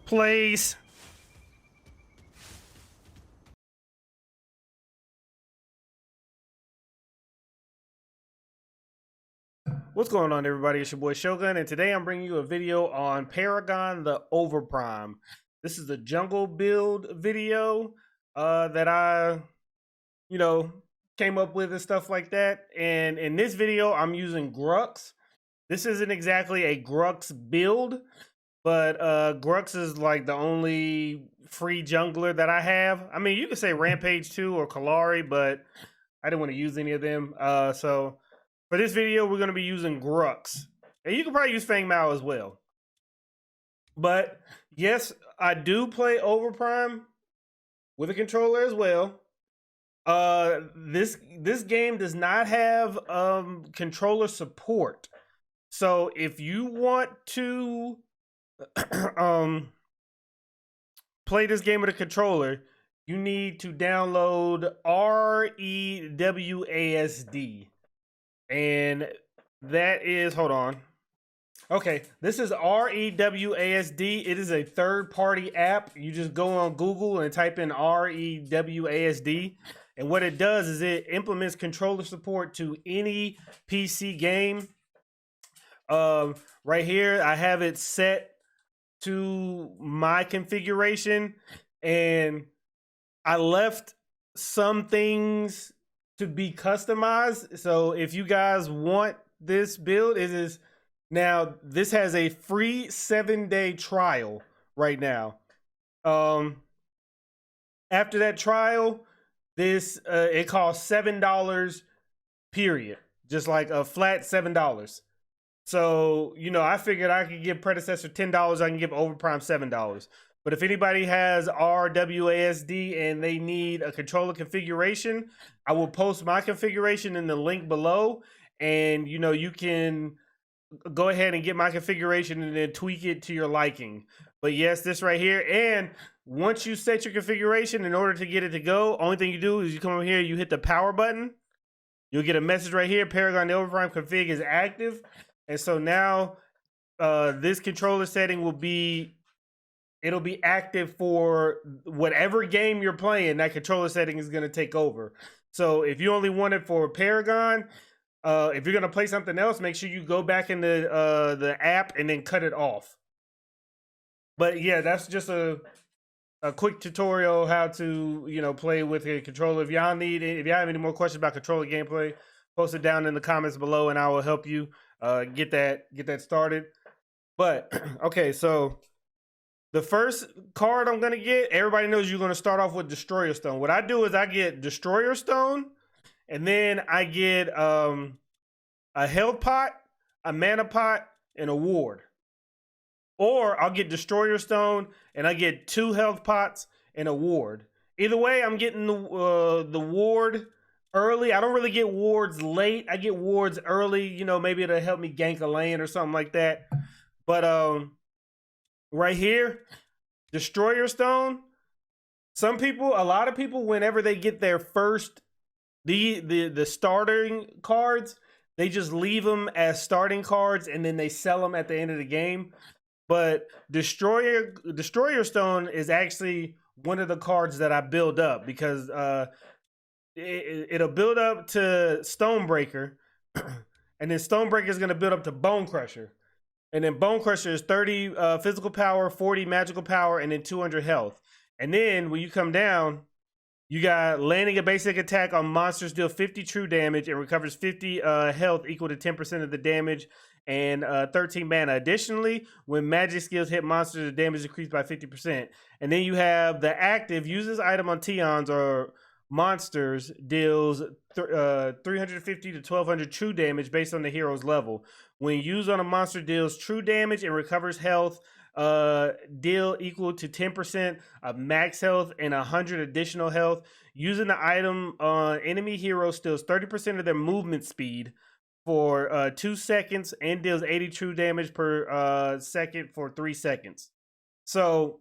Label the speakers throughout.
Speaker 1: Please. What's going on, everybody? It's your boy Shogun, and today I'm bringing you a video on Paragon, the Overprime. This is the jungle build video that I, came up with and stuff like that. And in this video, I'm using Grux. This isn't exactly a Grux build, but Grux is like the only free jungler that I have. I mean, you could say Rampage 2 or Kalari, but I didn't want to use any of them. So for this video, we're going to be using Grux. And you can probably use Fang Mao as well. But yes, I do play Overprime with a controller as well. This game does not have controller support. So if you want to play this game with a controller, you need to download REWASD. And that is, hold on. Okay, this is REWASD. It is a third-party app. You just go on Google and type in REWASD. And what it does is it implements controller support to any PC game. Right here, I have it set to my configuration, and I left some things to be customized. So if you guys want this build, this has a free 7-day trial right now. After that trial, it costs $7 period, just like a flat $7. So, I figured I could give predecessor $10. I can give Overprime $7. But if anybody has RWASD and they need a controller configuration, I will post my configuration in the link below. And, you can go ahead and get my configuration and then tweak it to your liking. But yes, this right here. And once you set your configuration, in order to get it to go, only thing you do is you come over here, you hit the power button. You'll get a message right here. Paragon the Overprime config is active. And so now this controller setting will be active for whatever game you're playing. That controller setting is going to take over. So if you only want it for Paragon, if you're going to play something else, make sure you go back in the app and then cut it off. But yeah, that's just a quick tutorial how to play with a controller. If y'all have any more questions about controller gameplay, post it down in the comments below, and I will help you get that started. But okay, so the first card I'm going to get, everybody knows you're going to start off with Destroyer Stone. What I do is I get Destroyer Stone, and then I get a health pot, a mana pot, and a ward. Or I'll get Destroyer Stone, and I get 2 health pots and a ward. Either way, I'm getting the ward early. I don't really get wards late. I get wards early. Maybe it'll help me gank a lane or something like that. But right here, Destroyer Stone. A lot of people, whenever they get their first the starting cards, they just leave them as starting cards and then they sell them at the end of the game. But Destroyer Stone is actually one of the cards that I build up because it'll build up to Stonebreaker, and then Stonebreaker is going to build up to Bone Crusher. And then Bone Crusher is 30 physical power, 40 magical power, and then 200 health. And then when you come down, you got landing a basic attack on monsters, deal 50 true damage, and recovers 50 health equal to 10% of the damage, and 13 mana. Additionally, when magic skills hit monsters, the damage increased by 50%. And then you have the active, use this item on Tions or monsters, deals 350 to 1200 true damage based on the hero's level. When used on a monster, deals true damage and recovers health deal equal to 10% of max health and 100 additional health. Using the item, enemy hero steals 30% of their movement speed for 2 seconds and deals 80 true damage per second for 3 seconds. So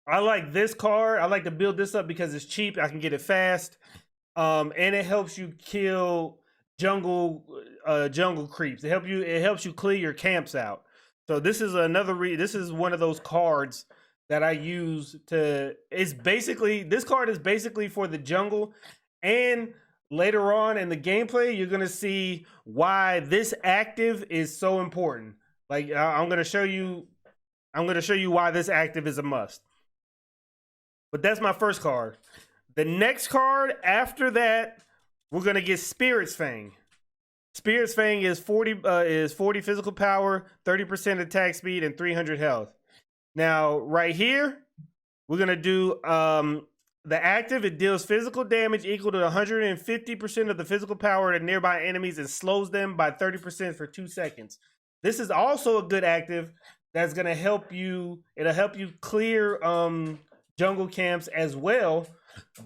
Speaker 1: I like this card. I like to build this up because it's cheap. I can get it fast, and it helps you kill jungle creeps. It helps you clear your camps out. So this is this is one of those cards that I use to. This card is basically for the jungle, and later on in the gameplay, you're gonna see why this active is so important. Like I'm gonna show you why this active is a must. But that's my first card. The next card after that, we're gonna get Spirit's Fang. Spirit's Fang is 40 physical power, 30% attack speed, and 300 health. Now, right here, we're gonna do the active. It deals physical damage equal to 150% of the physical power to nearby enemies and slows them by 30% for 2 seconds. This is also a good active that's gonna help you. It'll help you clear jungle camps as well.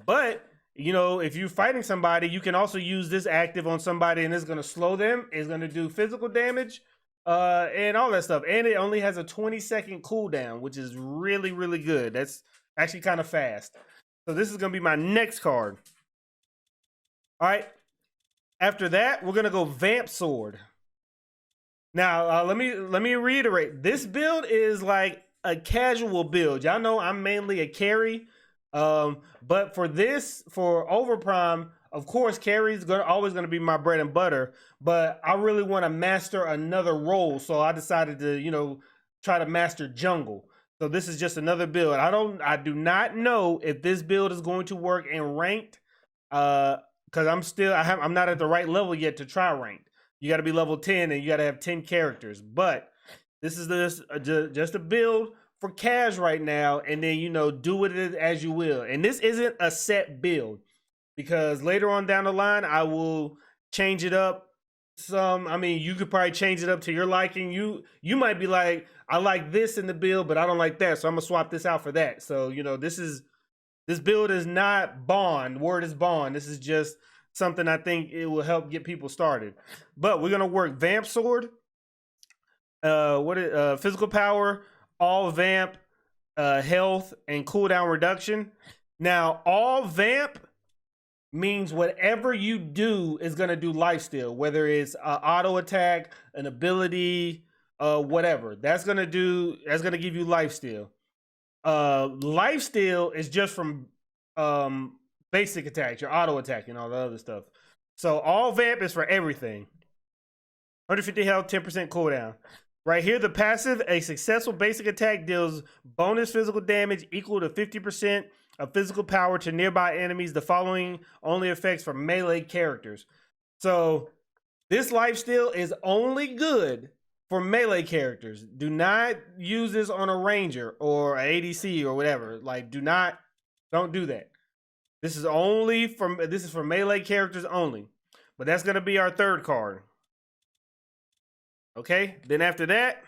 Speaker 1: But you know, if you're fighting somebody, you can also use this active on somebody, and it's going to slow them. It's going to do physical damage, and all that stuff. And it only has a 20-second cooldown, which is really, really good. That's actually kind of fast. So this is going to be my next card. All right. After that, we're going to go Vamp Sword. Now, let me reiterate. This build is like a casual build. Y'all know I'm mainly a carry. But for Overprime, of course, carry is always going to be my bread and butter. But I really want to master another role, so I decided to, you know, try to master jungle. So this is just another build. I do not know if this build is going to work in ranked, because I'm not at the right level yet to try ranked. You got to be level 10 and you got to have 10 characters. But this is just a build for cash right now, and then, you know, do with it as you will. And this isn't a set build, because later on down the line I will change it up some. I mean, you could probably change it up to your liking. You might be like, I like this in the build, but I don't like that, so I'm gonna swap this out for that. So, you know, this build is not bond. Word is bond. This is just something I think it will help get people started. But we're gonna work Vamp Sword. Physical power, all vamp, health, and cooldown reduction. Now, all vamp means whatever you do is going to do lifesteal, whether it's auto attack, an ability, whatever. That's going to give you lifesteal. Lifesteal is just from basic attacks, your auto attack, and all the other stuff. So all vamp is for everything. 150 health, 10% cooldown. Right here, the passive, a successful basic attack deals bonus physical damage equal to 50% of physical power to nearby enemies. The following only affects for melee characters. So this lifesteal is only good for melee characters. Do not use this on a ranger or an ADC or whatever. Like, don't do that. This is for melee characters only. But that's going to be our third card. Okay, then after that,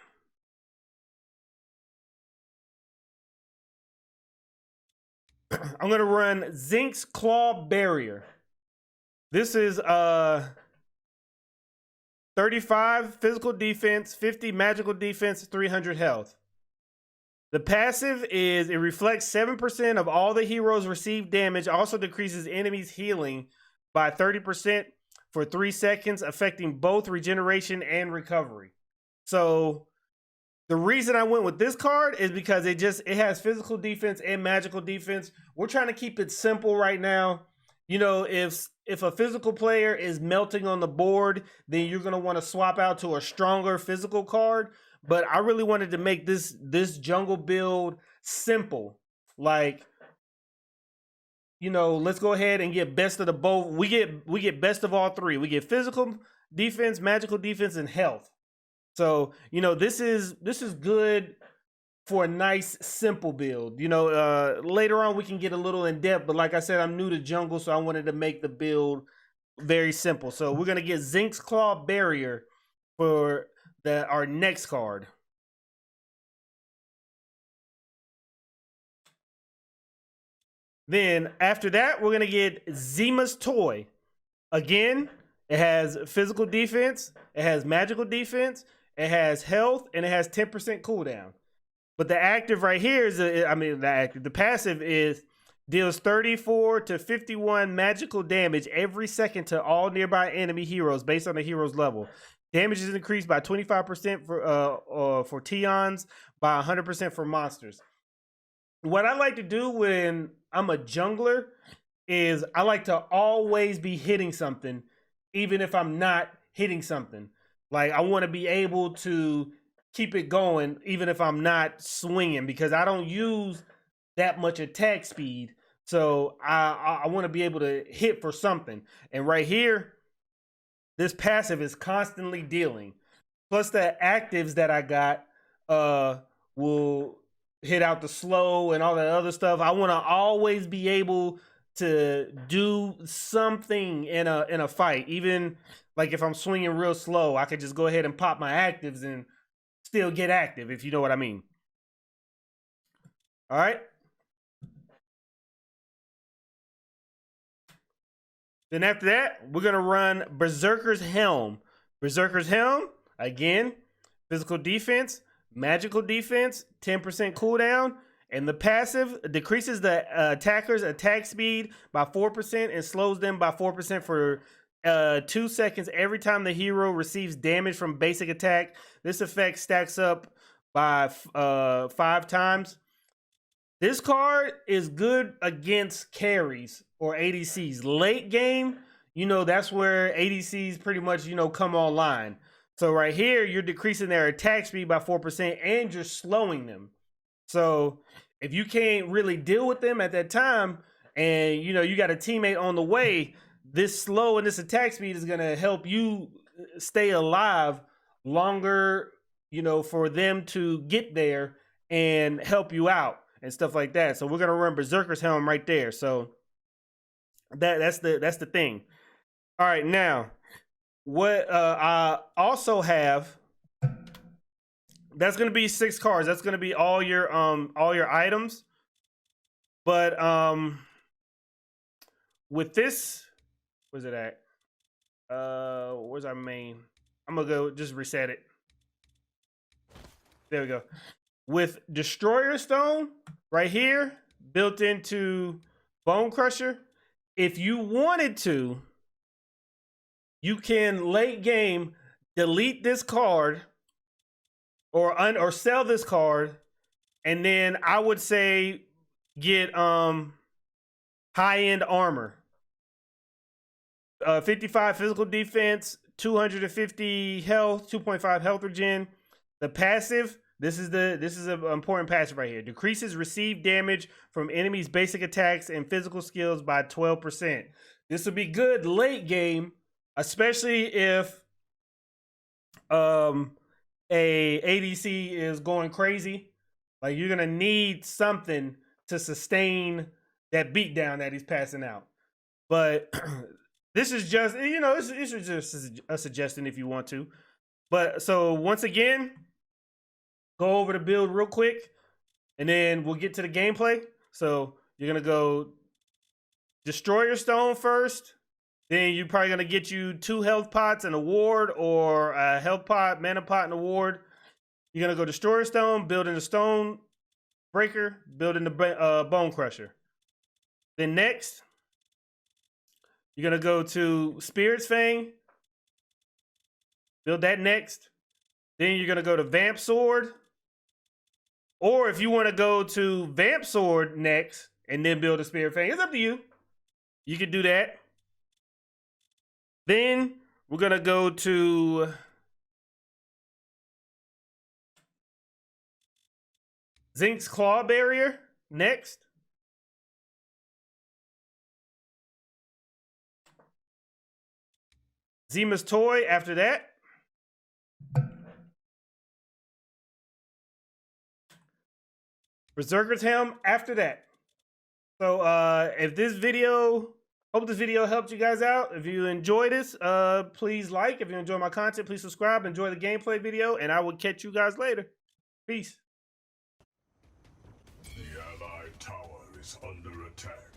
Speaker 1: I'm gonna run Zinc's Claw Barrier. This is 35 physical defense, 50 magical defense, 300 health. The passive is, it reflects 7% of all the heroes receive damage, also decreases enemies healing by 30% for 3 seconds, affecting both regeneration and recovery. So the reason I went with this card is because it has physical defense and magical defense. We're trying to keep it simple right now. You know, if a physical player is melting on the board, then you're going to want to swap out to a stronger physical card. But I really wanted to make this jungle build simple. Like, you know, let's go ahead and get best of the both. We get best of all three. We get physical defense, magical defense, and health. So, you know, this is good for a nice simple build. You know, later on we can get a little in depth, but like I said, I'm new to jungle, so I wanted to make the build very simple. So we're gonna get Zinc's Claw Barrier for our next card. Then after that, we're gonna get Zima's Toy. Again, it has physical defense, it has magical defense, it has health, and it has 10% cooldown. But the active right here is, the passive is deals 34 to 51 magical damage every second to all nearby enemy heroes based on the hero's level. Damage is increased by 25% for Tions, by 100% for monsters. What I like to do when I'm a jungler is I like to always be hitting something, even if I'm not hitting something. Like, I want to be able to keep it going, even if I'm not swinging, because I don't use that much attack speed. So I want to be able to hit for something. And right here, this passive is constantly dealing. Plus the actives that I got will hit out the slow and all that other stuff. I want to always be able to do something in a fight. Even like if I'm swinging real slow, I could just go ahead and pop my actives and still get active, if you know what I mean. All right. Then after that, we're gonna run Berserker's Helm. Berserker's Helm, again, physical defense, magical defense, 10% cooldown, and the passive decreases the attacker's attack speed by 4% and slows them by 4% for 2 seconds every time the hero receives damage from basic attack. This effect stacks up by 5 times. This card is good against carries or ADCs. Late game, that's where ADCs pretty much, come online. So right here, you're decreasing their attack speed by 4% and you're slowing them. So if you can't really deal with them at that time and, you got a teammate on the way, this slow and this attack speed is going to help you stay alive longer, for them to get there and help you out and stuff like that. So we're gonna run Berserker's Helm right there. So that's the thing. All right, now what I also have, that's gonna be 6 cards. That's gonna be all your items. But with this, where's it at? Where's our main? I'm gonna go just reset it. There we go. With Destroyer Stone right here, built into Bone Crusher, if you wanted to, you can late game delete this card or sell this card, and then I would say get high-end armor. 55 physical defense, 250 health, 2.5 health regen. The passive, this is an important passive right here. Decreases received damage from enemies' basic attacks and physical skills by 12%. This would be good late game, especially if a ADC is going crazy. Like, you're gonna need something to sustain that beatdown that he's passing out. But this is just, this is just a suggestion if you want to. But so once again, go over the build real quick, and then we'll get to the gameplay. So you're gonna go Destroyer Stone first. Then you're probably gonna get you 2 health pots and a ward, or a health pot, mana pot, and a ward. You're gonna go Destroyer Stone, build in the Stone Breaker, build in the Bone Crusher. Then next, you're gonna go to Spirit's Fang, build that next. Then you're gonna go to Vamp Sword. Or if you want to go to Vamp Sword next and then build a Spirit Fang, it's up to you. You can do that. Then we're going to go to Zinc's Claw Barrier next. Zima's Toy after that. Berserker's Helm after that. So if this video, hope this video helped you guys out. If you enjoyed this, please like. If you enjoy my content, please subscribe. Enjoy the gameplay video, and I will catch you guys later. Peace.
Speaker 2: The Allied tower is under attack.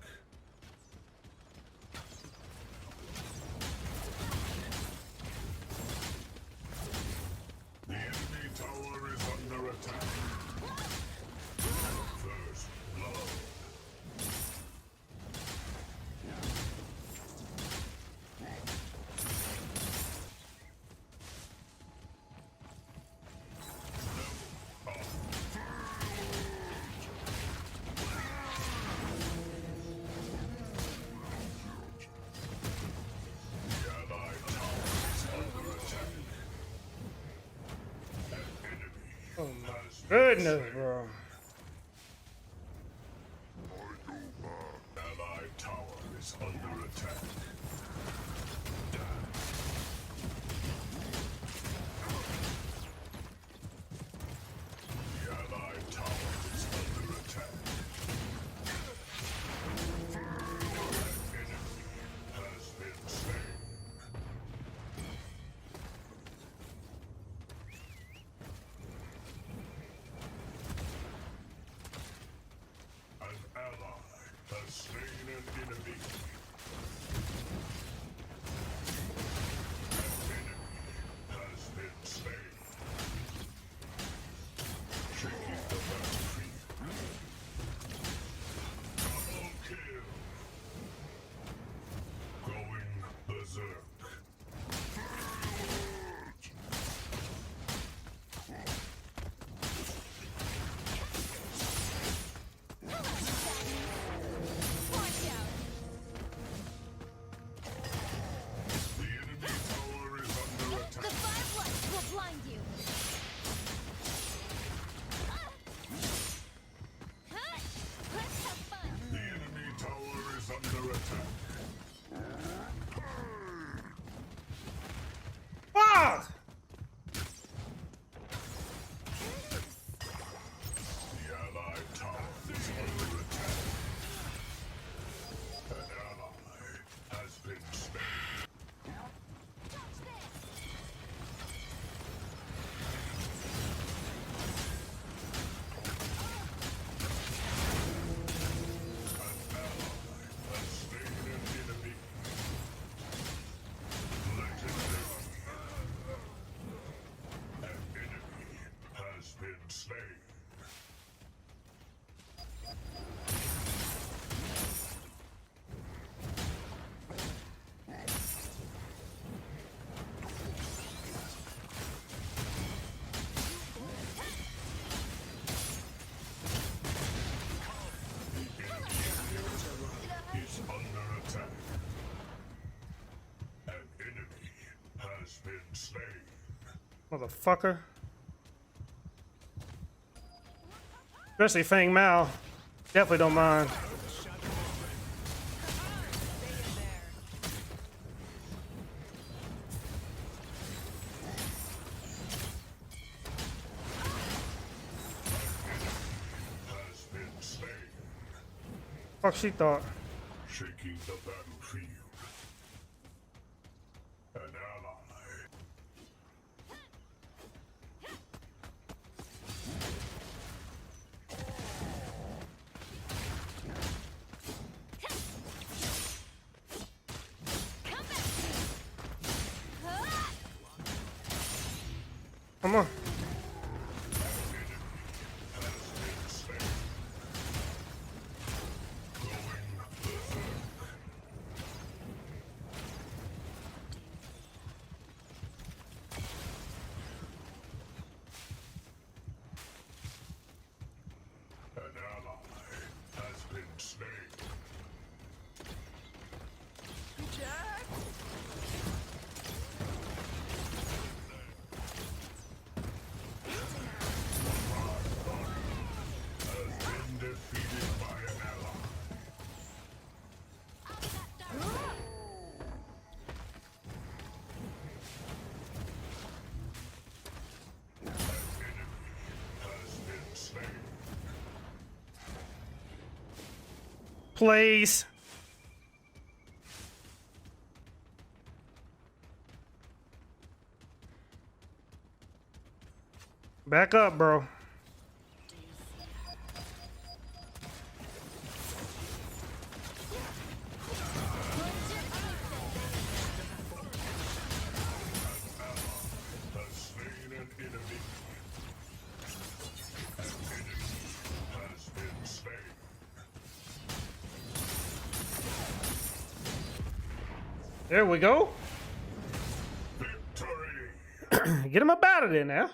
Speaker 1: Oh my goodness, bro.
Speaker 2: Allied tower is under attack. The allied tower is under attack. An enemy has been slain. An ally has slain an enemy. An enemy has been slain. Shaking the battlefield. Double kill. Going berserk.
Speaker 3: Watch out!
Speaker 2: The enemy tower is under
Speaker 3: The
Speaker 2: attack.
Speaker 3: five lights will blind you. Let's have fun.
Speaker 2: The enemy tower is under attack.
Speaker 1: Fuck!
Speaker 2: The allied tower is under attack. An ally has been slain. An ally has slain an enemy. Legendary. An enemy has been slain. Is under attack. An enemy has been slain.
Speaker 1: Motherfucker. Especially Fang Mao. Definitely don't mind.
Speaker 2: Has been slain.
Speaker 1: Fuck she thought.
Speaker 2: Shaking the battlefield. An ally.
Speaker 3: Come back.
Speaker 1: Come on.
Speaker 2: Has been slain. Going berserk. An ally has been slain. Has been defeated by an ally. An enemy has been slain.
Speaker 1: Please. Back up, bro.
Speaker 2: Has slain an enemy. An enemy has been slain.
Speaker 1: There we go.
Speaker 2: Victory!
Speaker 1: Get him up out of there now.